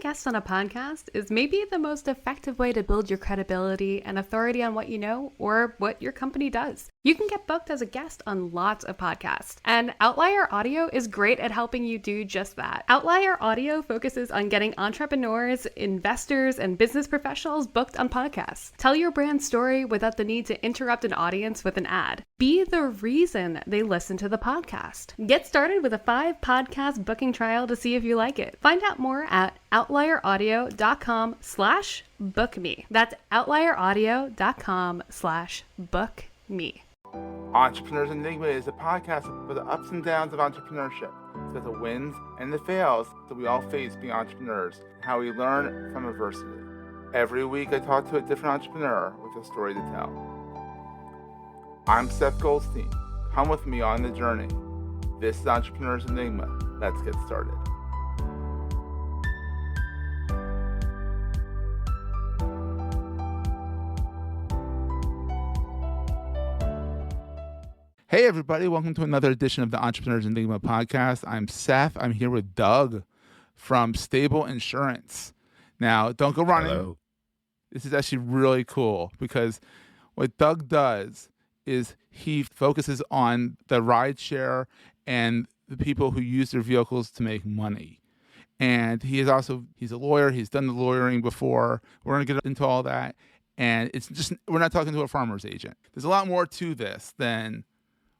guest on a podcast is maybe the most effective way to build your credibility and authority on what you know or what your company does. You can get booked as a guest on lots of podcasts, and Outlier Audio is great at helping you do just that. Outlier Audio focuses on getting entrepreneurs, investors, and business professionals booked on podcasts. Tell your brand story without the need to interrupt an audience with an ad. Be the reason they listen to the podcast. Get started with a 5-podcast booking trial to see if you like it. Find out more at outlieraudio.com/bookme. That's outlieraudio.com/bookme. Entrepreneurs Enigma is a podcast for the ups and downs of entrepreneurship. It's got the wins and the fails that we all face being entrepreneurs, and how we learn from adversity. Every week I talk to a different entrepreneur with a story to tell. I'm Seth Goldstein. Come with me on the journey. This is Entrepreneurs Enigma. Let's get started. Hey everybody, welcome to another edition of the Entrepreneurs Enigma podcast. I'm Seth. I'm here with Doug from Stable Insurance. Now, don't go running. Hello. This is actually really cool because what Doug does is he focuses on the rideshare and the people who use their vehicles to make money. And he's a lawyer. He's done the lawyering before. We're going to get into all that. And it's just, we're not talking to a farmer's agent. There's a lot more to this than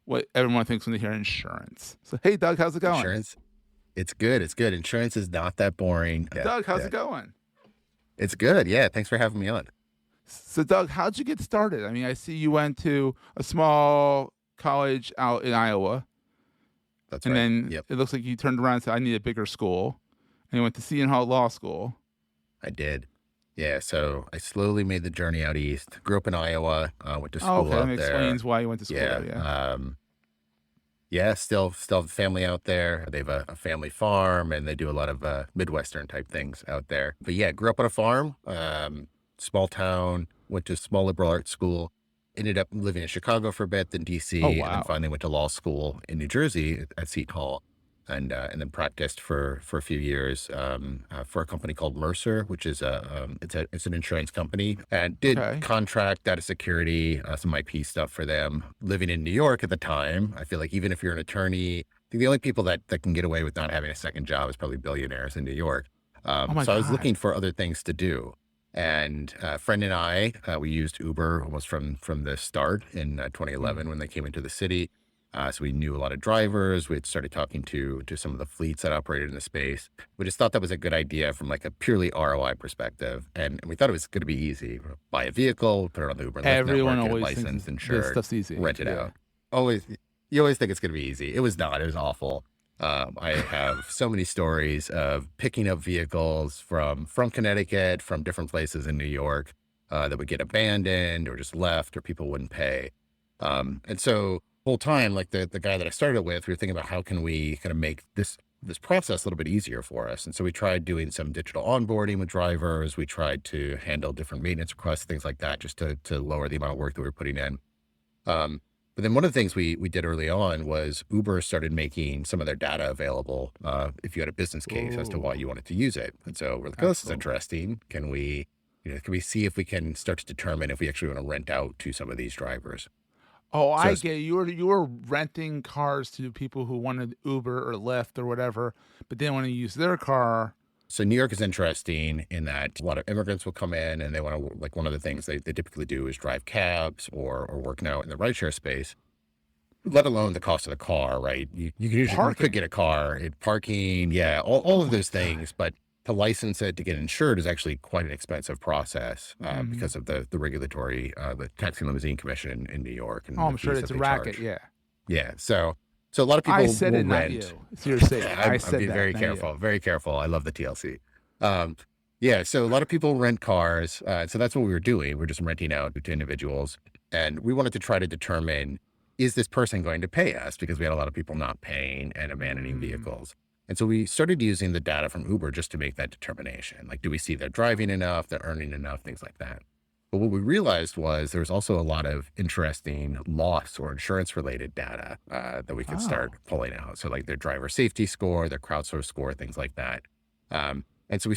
what everyone thinks when they hear insurance. So, hey, Doug, how's it going? Insurance? It's good. It's good. Insurance is not that boring. Doug, how's it going? It's good. Yeah. Thanks for having me on. So, Doug, how'd you get started? I mean, I see you went to a small college out in Iowa. That's and right. And then it looks like you turned around and said, I need a bigger school. And you went to Seton Hall Law School. I did. Yeah. So I slowly made the journey out east. Grew up in Iowa. Went to school that out there. explains why you went to school Yeah. there. Still have family out there. They have a family farm and they do a lot of Midwestern type things out there. But yeah, grew up on a farm, small town, went to small liberal arts school, ended up living in Chicago for a bit, then DC, Oh, wow. and then finally went to law school in New Jersey at Seton Hall. And then practiced for a few years for a company called Mercer, which is it's an insurance company, and did contract data security, some IP stuff for them. Living in New York at the time, I feel like even if you're an attorney, I think the only people that can get away with not having a second job is probably billionaires in New York. So I was looking for other things to do. And a friend and I, we used Uber almost from the start in 2011 when they came into the city. So we knew a lot of drivers. We had started talking to some of the fleets that operated in the space. We just thought that was a good idea from like a purely ROI perspective. And we thought it was going to be easy. Buy a vehicle, put it on the Uber and Lyft Everyone network, always get licensed, thinks insured, this stuff's easy. Rent it out. You always think it's going to be easy. It was not. It was awful. I have so many stories of picking up vehicles from Connecticut, from different places in New York that would get abandoned or just left or people wouldn't pay. And so whole time, like the guy that I started with, we were thinking about how can we kind of make this process a little bit easier for us. And so we tried doing some digital onboarding with drivers. We tried to handle different maintenance requests, things like that, just to lower the amount of work that we were putting in. But then one of the things we did early on was Uber started making some of their data available if you had a business case as to why you wanted to use it. And so we're like, oh, this is interesting. Can we see if we can start to determine if we actually want to rent out to some of these drivers? Oh, I get it. You were renting cars to people who wanted Uber or Lyft or whatever, but didn't want to use their car. So New York is interesting in that a lot of immigrants will come in and they want to, like one of the things they typically do is drive cabs or work now in the rideshare space, let alone the cost of the car, right? You could get a car, parking, all of those things, but to license it, to get insured is actually quite an expensive process because of the regulatory, the Taxi Limousine Commission in New York. And I'm sure it's a racket, Yeah. So a lot of people I said will it, rent. Not you. It's your saying. I'm being very careful, very careful. I love the TLC. So a lot of people rent cars. So that's what we were doing. We're just renting out to individuals. And we wanted to try to determine, is this person going to pay us? Because we had a lot of people not paying and abandoning vehicles. And so we started using the data from Uber just to make that determination. Like, do we see they're driving enough, they're earning enough, things like that. But what we realized was there was also a lot of interesting loss or insurance related data that we could start pulling out. So like their driver safety score, their crowdsource score, things like that. And so we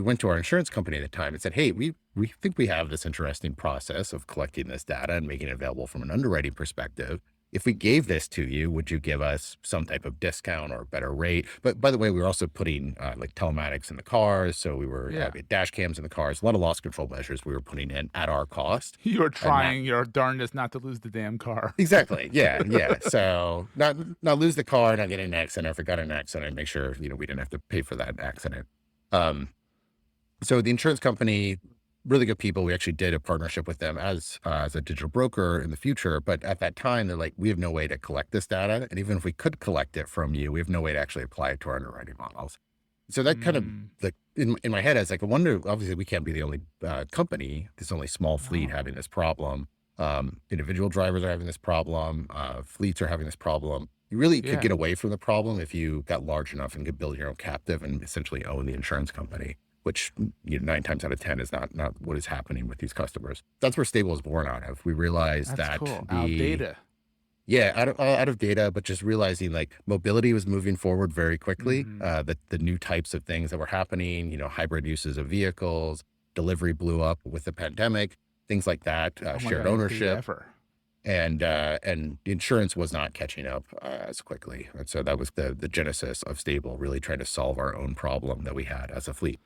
went to our insurance company at the time and said, hey, we think we have this interesting process of collecting this data and making it available from an underwriting perspective. If we gave this to you, would you give us some type of discount or better rate? But by the way, we were also putting like telematics in the cars. So we were Yeah. we had dash cams in the cars, a lot of loss control measures we were putting in at our cost. You were trying your darndest not to lose the damn car. Exactly. Yeah. Yeah. So not lose the car, not get in an accident. If we got in an accident, make sure, we didn't have to pay for that accident. So the insurance company, really good people. We actually did a partnership with them as a digital broker in the future. But at that time, they're like, we have no way to collect this data. And even if we could collect it from you, we have no way to actually apply it to our underwriting models. So that kind of like in my head, I was like, I wonder, obviously we can't be the only company, this only small fleet having this problem. Individual drivers are having this problem. Fleets are having this problem. You really could get away from the problem if you got large enough and could build your own captive and essentially own the insurance company, which 9 times out of 10 is not what is happening with these customers. That's where Stable was born out of. We realized That's that cool. Out of data. Yeah, out of data, but just realizing like mobility was moving forward very quickly. The new types of things that were happening, hybrid uses of vehicles, delivery blew up with the pandemic, things like that, shared ownership. And insurance was not catching up as quickly. And so that was the genesis of Stable, really trying to solve our own problem that we had as a fleet.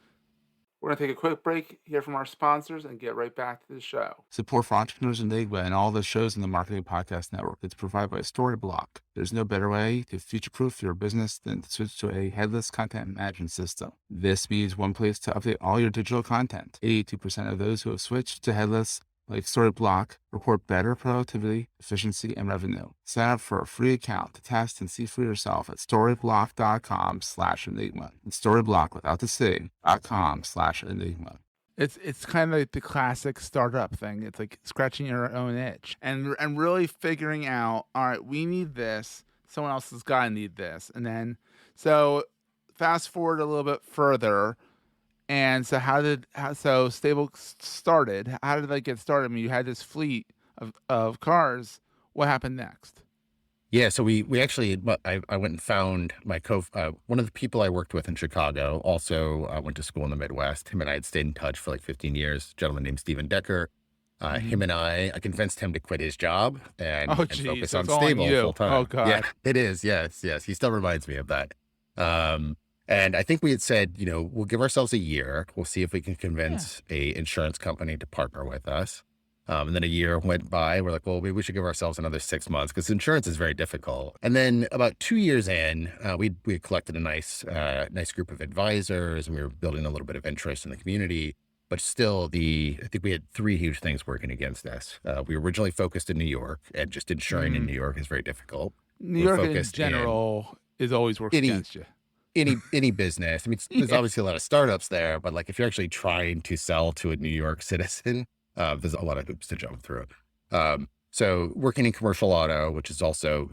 We're going to take a quick break, hear from our sponsors, and get right back to the show. Support for Entrepreneurs Enigma and all the shows in the Marketing Podcast Network is provided by Storyblock. There's no better way to future-proof your business than to switch to a headless content management system. This means one place to update all your digital content. 82% of those who have switched to headless, like Storyblock, report better productivity, efficiency, and revenue. Sign up for a free account to test and see for yourself at storyblock.com/enigma. It's Storyblock without the C, .com/enigma. It's kind of like the classic startup thing. It's like scratching your own itch and really figuring out, all right, we need this. Someone else has got to need this. And then, so fast forward a little bit further. And so so Stable started? How did that get started? I mean, you had this fleet of cars. What happened next? Yeah, so we actually, I went and found my one of the people I worked with in Chicago, also went to school in the Midwest. Him and I had stayed in touch for like 15 years, a gentleman named Stephen Decker. Him and I convinced him to quit his job and focus on Stable full time. Oh, God. Yeah, it is. Yes. He still reminds me of that. And I think we had said, we'll give ourselves a year. We'll see if we can convince a insurance company to partner with us. And then a year went by. We're like, well, maybe we should give ourselves another 6 months because insurance is very difficult. And then about 2 years in, we had collected a nice group of advisors, and we were building a little bit of interest in the community. But still, I think we had 3 huge things working against us. We were originally focused in New York, and just insuring in New York is very difficult. New York in general is always working against you. Any business. I mean, there's obviously a lot of startups there, but like if you're actually trying to sell to a New York citizen, there's a lot of hoops to jump through. So working in commercial auto, which is also,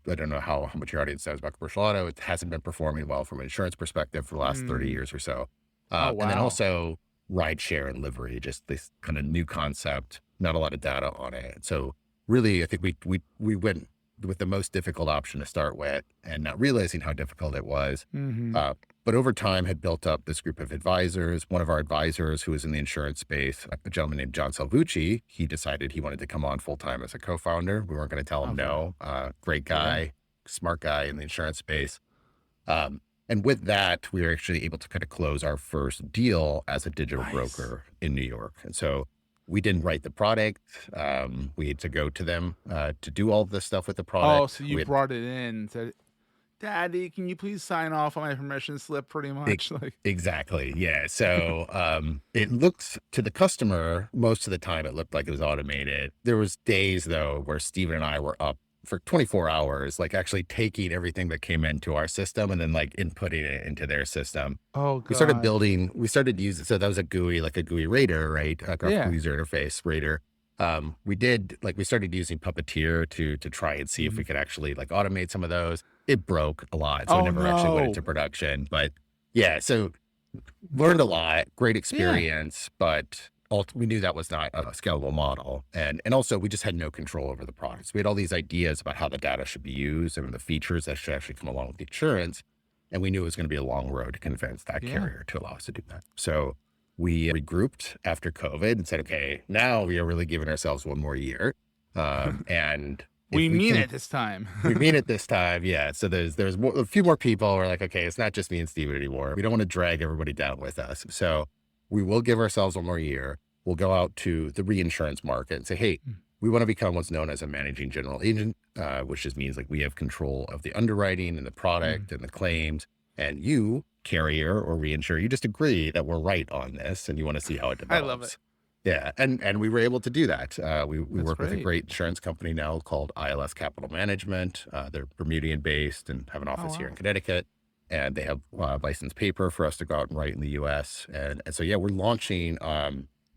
I don't know how much your audience knows about commercial auto. It hasn't been performing well from an insurance perspective for the last 30 years or so. And then also rideshare and livery, just this kind of new concept, not a lot of data on it. So really, I think we went with the most difficult option to start with and not realizing how difficult it was. But over time had built up this group of advisors. One of our advisors who was in the insurance space, a gentleman named John Salvucci, he decided he wanted to come on full-time as a co-founder. We weren't going to tell him no. Great guy, smart guy in the insurance space. And with that, we were actually able to kind of close our first deal as a digital broker in New York. And so we didn't write the product. We had to go to them to do all this stuff with the product. Oh, so you brought it in and said, Daddy, can you please sign off on my permission slip pretty much? Exactly. Yeah. So it looked to the customer, most of the time it looked like it was automated. There was days though where Steven and I were up for 24 hours, like actually taking everything that came into our system and then like inputting it into their system. Oh, God. We started using, so that was a GUI, like a GUI rater, right? A graphical user interface rater. We started using Puppeteer to try and see if we could actually like automate some of those. It broke a lot. So it never actually went into production, but yeah, so learned a lot, great experience, but we knew that was not a scalable model. And also we just had no control over the products. We had all these ideas about how the data should be used and the features that should actually come along with the insurance. And we knew it was going to be a long road to convince that Yeah. carrier to allow us to do that. So we regrouped after COVID and said, okay, now we are really giving ourselves one more year. And if We mean can- it this time. we mean it this time. Yeah. So there's a few more people. We're like, okay, it's not just me and Steven anymore. We don't want to drag everybody down with us. So we will give ourselves one more year. We'll go out to the reinsurance market and say, hey, we want to become what's known as a managing general agent, which just means like we have control of the underwriting and the product and the claims. And you, carrier or reinsurer, you just agree that we're right on this and you want to see how it develops. I love it. Yeah. And we were able to do that. We work with a great. great insurance company now called ILS Capital Management. They're Bermudian based and have an office here in Connecticut. And they have licensed paper for us to go out and write in the US. And so, yeah, we're launching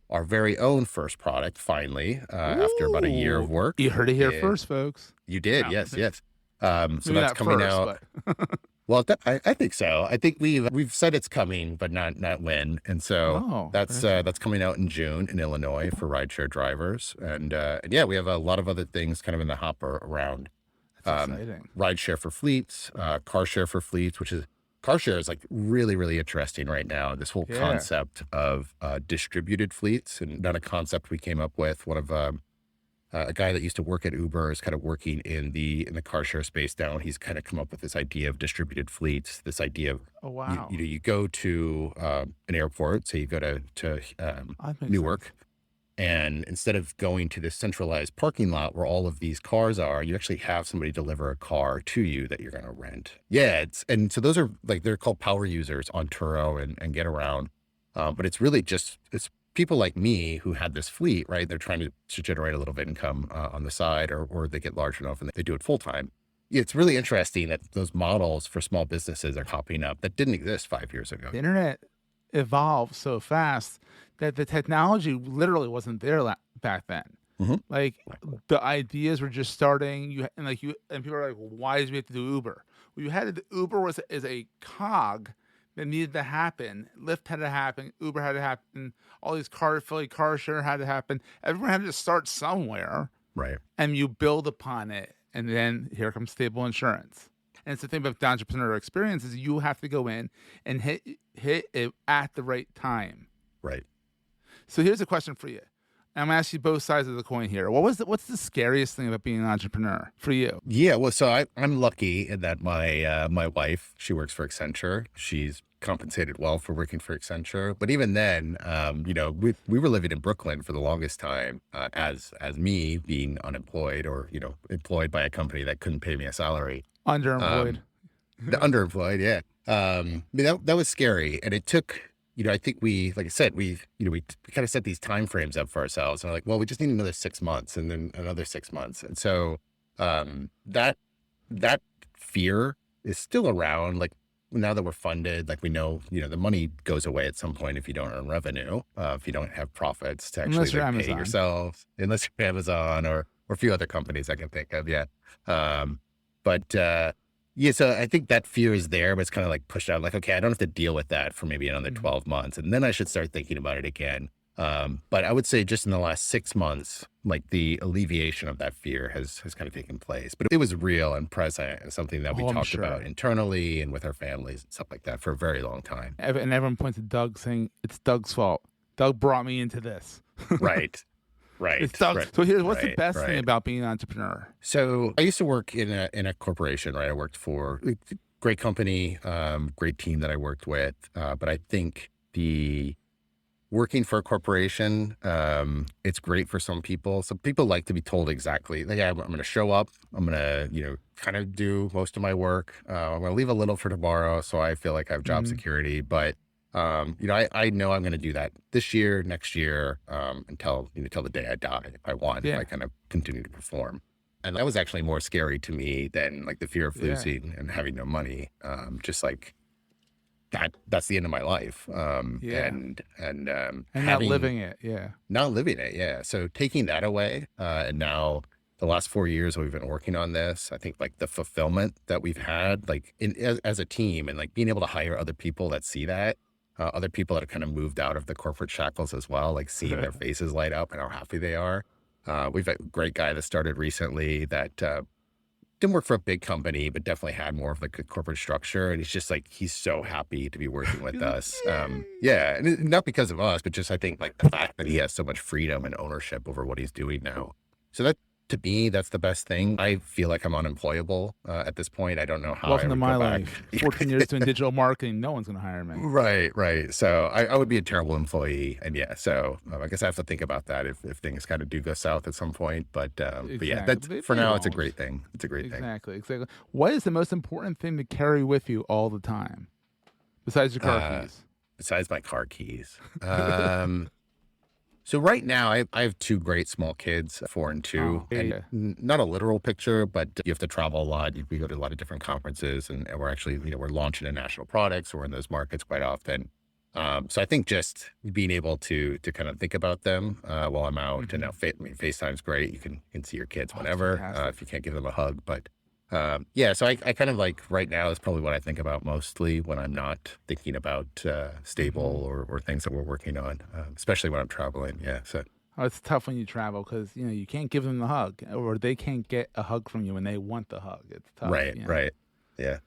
our very own first product finally after about a year of work. You heard it here Yeah. first, folks. You did. No. Yes. Yes. So Maybe that's not coming first, out. but- Well, I think so. I think we've said it's coming, but not when. And so that's coming out in June in Illinois for rideshare drivers. And yeah, we have a lot of other things kind of in the hopper around That's exciting. rideshare for fleets, car share for fleets, which is car share is like really, really interesting right now. This whole Yeah. concept of distributed fleets, and not a concept we came up with. One of a guy that used to work at Uber is kind of working in the car share space now. He's kind of come up with this idea of distributed fleets, this idea of Oh, wow. you go to an airport, say you go to That makes Newark, and instead of going to this centralized parking lot where all of these cars are, you actually have somebody deliver a car to you that you're going to rent. Yeah, and so those are like, they're called power users on Turo and Get Around, but it's really just it's people like me who had this fleet, right? They're trying to generate a little bit of income on the side, or they get large enough and they do it full time. It's really interesting that those models for small businesses are popping up that didn't exist 5 years ago. The internet evolved so fast that the technology literally wasn't there back then. Mhm. Like the ideas were just starting. And people are like, well, why did we have to do Uber? Well, you had to. Uber is a cog that needed to happen. Lyft had to happen. Uber had to happen. All these Philly car share had to happen. Everyone had to start somewhere, Right. and you build upon it. And then here comes stable insurance. And it's the thing about the entrepreneur experience is you have to go in and hit it at the right time. Right. So here's a question for you. I'm gonna ask you both sides of the coin here. What's the scariest thing about being an entrepreneur for you? Yeah, well, so I'm lucky in that my wife, she works for Accenture. She's compensated well for working for Accenture, but even then, we were living in Brooklyn for the longest time as me being unemployed or employed by a company that couldn't pay me a salary. Underemployed. The underemployed, yeah. I mean, that was scary, and it took. I think like I said, we kind of set these time frames up for ourselves, and we're like, well, we just need another 6 months, and then another 6 months, and so that fear is still around. Like now that we're funded, like we know, the money goes away at some point if you don't earn revenue, if you don't have profits to actually Unless you're like, pay Amazon. yourselves, unless you're Amazon or a few other companies I can think of, yeah. Yeah, so I think that fear is there, but it's kind of like pushed out. Like, okay, I don't have to deal with that for maybe another 12 months. And then I should start thinking about it again. But I would say just in the last 6 months, like the alleviation of that fear has kind of taken place. But it was real and present and something that we I'm talked sure. about internally and with our families and stuff like that for a very long time. And everyone points to Doug saying it's Doug's fault. Doug brought me into this. Right. Right. It's Doug. Right. So here's what's the Right, best thing right. about being an entrepreneur? So I used to work in a corporation, right? I worked for a great company, great team that I worked with. But I think the working for a corporation, it's great for some people. Some people like to be told exactly, like, yeah, I'm going to show up. I'm going to, kind of do most of my work. I'm going to leave a little for tomorrow, so I feel like I have job security. But I know I'm going to do that this year, next year, until the day I die, if I want, if Yeah. I kind of continue to perform. And that was actually more scary to me than like the fear of Yeah. losing and having no money. Just like that's the end of my life. Yeah. And And not having- living it. Yeah. not living it. Yeah. So taking that away, and now the last 4 years we've been working on this, I think like the fulfillment that we've had, like as a team, and like being able to hire other people that see that, other people that have kind of moved out of the corporate shackles as well, like seeing their faces light up and how happy they are. We've got a great guy that started recently that didn't work for a big company, but definitely had more of like a corporate structure. And he's just like, he's so happy to be working with us. Yeah. And not because of us, but just, I think like the fact that he has so much freedom and ownership over what he's doing now. So that, to me, that's the best thing. I feel like I'm unemployable at this point. I don't know how Welcome I to would my go back. life. 14 years doing digital marketing. No one's going to hire me. Right. So I would be a terrible employee. And yeah, so I guess I have to think about that if things kind of do go south at some point. But yeah, that's, for now, it's a great thing. It's a great thing. Exactly. What is the most important thing to carry with you all the time besides your car keys? Besides my car keys. So right now, I have 2 great small kids, 4 and 2, and not a literal picture, but you have to travel a lot. We go to a lot of different conferences, and we're actually, we're launching a national product, so we're in those markets quite often. So I think just being able to kind of think about them while I'm out, and now FaceTime's great. You can see your kids whenever if you can't give them a hug, but yeah, so I kind of like right now is probably what I think about mostly when I'm not thinking about stable or things that we're working on, especially when I'm traveling. Yeah. So It's tough when you travel because, you can't give them the hug or they can't get a hug from you when they want the hug. It's tough. Right. Yeah. Well,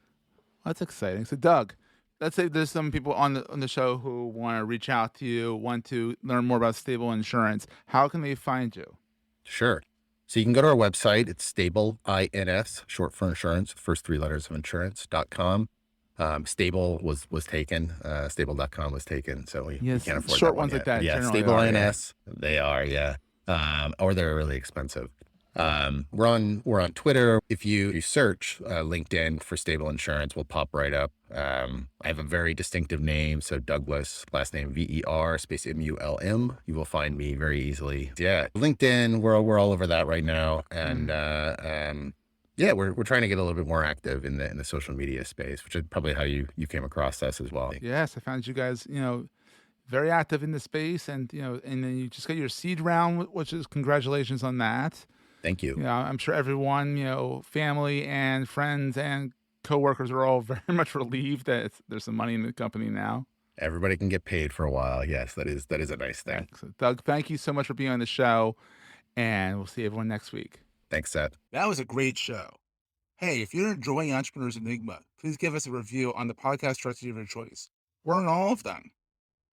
that's exciting. So Doug, let's say there's some people on the show who want to reach out to you, want to learn more about stable insurance. How can they find you? Sure. So you can go to our website. It's stable, INS, short for insurance, first 3 letters of insurance.com. Stable was taken. Stable.com was taken. So we can't afford short that ones yet. like that. Yeah, Stable INS. They are, yeah. Or they're really expensive. We're on Twitter. If you search LinkedIn for Stable Insurance, we'll pop right up. I have a very distinctive name. So Douglas, last name VER, space MULM. You will find me very easily. Yeah. LinkedIn, we're all over that right now. And yeah, we're trying to get a little bit more active in the social media space, which is probably how you came across us as well. Yes, I found you guys, very active in the space, and and then you just got your seed round, which is congratulations on that. Thank you. I'm sure everyone, family and friends and coworkers are all very much relieved that there's some money in the company now. Everybody can get paid for a while. Yes, that is a nice thing. So, Doug, thank you so much for being on the show, and we'll see everyone next week. Thanks, Seth. That was a great show. Hey, if you're enjoying Entrepreneurs Enigma, please give us a review on the podcast directory of your choice. We're on all of them.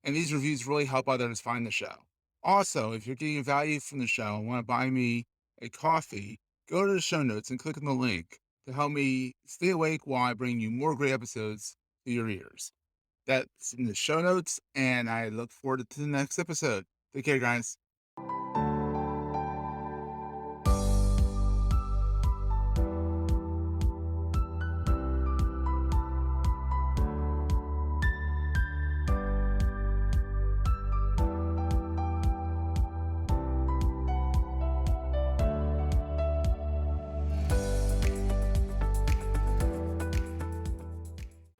And these reviews really help others find the show. Also, if you're getting value from the show and want to buy me a coffee, go to the show notes and click on the link to help me stay awake while I bring you more great episodes to your ears. That's in the show notes, and I look forward to the next episode. Take care, guys.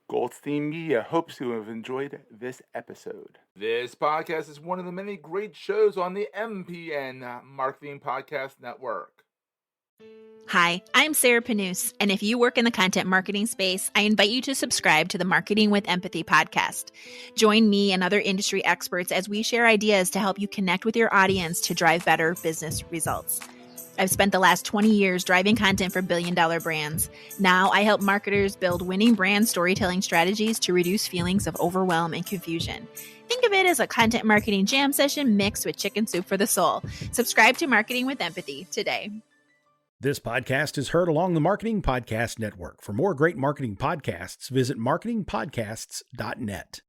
Goldstein Media hopes you have enjoyed this episode. This podcast is one of the many great shows on the MPN Marketing Podcast Network. Hi, I'm Sarah Panus, and if you work in the content marketing space, I invite you to subscribe to the Marketing with Empathy podcast. Join me and other industry experts as we share ideas to help you connect with your audience to drive better business results. I've spent the last 20 years driving content for billion-dollar brands. Now I help marketers build winning brand storytelling strategies to reduce feelings of overwhelm and confusion. Think of it as a content marketing jam session mixed with chicken soup for the soul. Subscribe to Marketing with Empathy today. This podcast is heard along the Marketing Podcast Network. For more great marketing podcasts, visit marketingpodcasts.net.